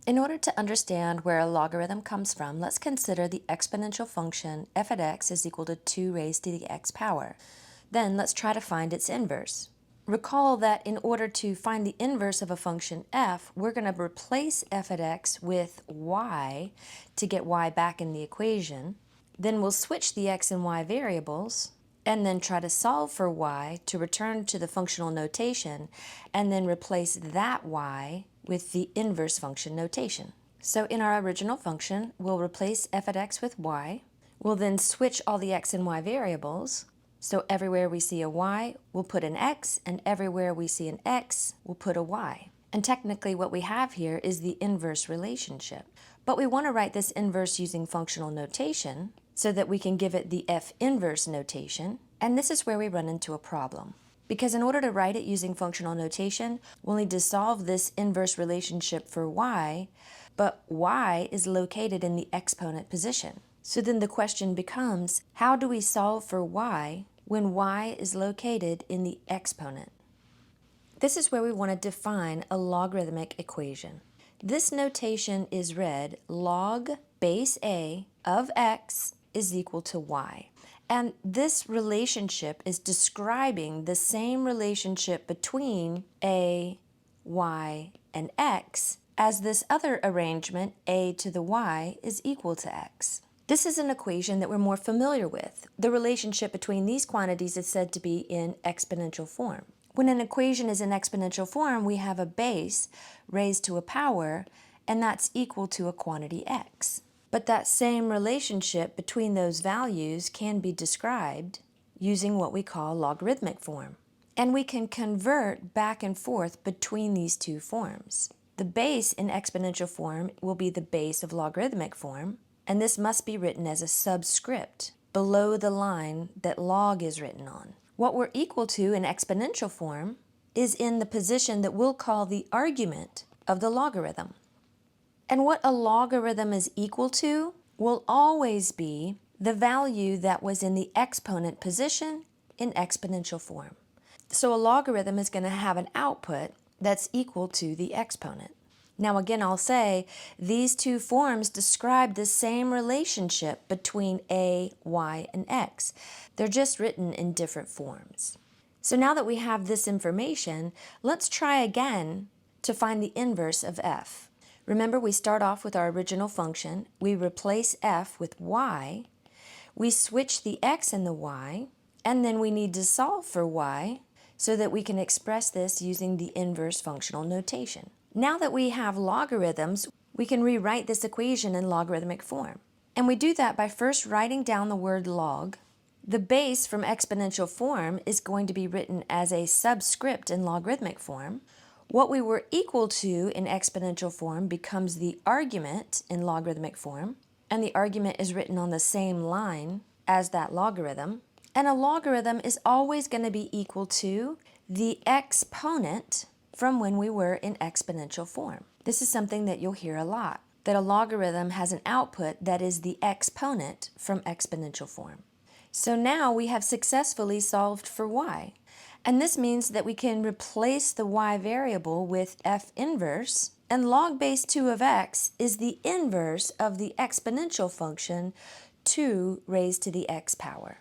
In order to understand where a logarithm comes from, let's consider the exponential function f at x is equal to 2 raised to the x power. Then let's try to find its inverse. Recall that in order to find the inverse of a function f, we're going to replace f at x with y to get y back in the equation. Then we'll switch the x and y variables and then try to solve for y to return to the functional notation and then replace that y with the inverse function notation. So in our original function, we'll replace f at x with y. We'll then switch all the x and y variables. So everywhere we see a y, we'll put an x, and everywhere we see an x, we'll put a y. And technically what we have here is the inverse relationship. But we want to write this inverse using functional notation so that we can give it the f inverse notation. And this is where we run into a problem. Because in order to write it using functional notation, we'll need to solve this inverse relationship for y, but y is located in the exponent position. So then the question becomes, how do we solve for y when y is located in the exponent? This is where we want to define a logarithmic equation. This notation is read log base a of x is equal to y. And this relationship is describing the same relationship between a, y, and x as this other arrangement, a to the y is equal to x. This is an equation that we're more familiar with. The relationship between these quantities is said to be in exponential form. When an equation is in exponential form, we have a base raised to a power, and that's equal to a quantity x. But that same relationship between those values can be described using what we call logarithmic form. And we can convert back and forth between these two forms. The base in exponential form will be the base of logarithmic form, and this must be written as a subscript below the line that log is written on. What we're equal to in exponential form is in the position that we'll call the argument of the logarithm. And what a logarithm is equal to will always be the value that was in the exponent position in exponential form. So a logarithm is going to have an output that's equal to the exponent. Now again, I'll say these two forms describe the same relationship between a, y, and x. They're just written in different forms. So now that we have this information, let's try again to find the inverse of f. Remember, we start off with our original function. We replace f with y. We switch the x and the y, and then we need to solve for y so that we can express this using the inverse functional notation. Now that we have logarithms, we can rewrite this equation in logarithmic form. And we do that by first writing down the word log. The base from exponential form is going to be written as a subscript in logarithmic form. What we were equal to in exponential form becomes the argument in logarithmic form, and the argument is written on the same line as that logarithm. And a logarithm is always going to be equal to the exponent from when we were in exponential form. This is something that you'll hear a lot, that a logarithm has an output that is the exponent from exponential form. So now we have successfully solved for y. And this means that we can replace the y variable with f inverse, and log base 2 of x is the inverse of the exponential function 2 raised to the x power.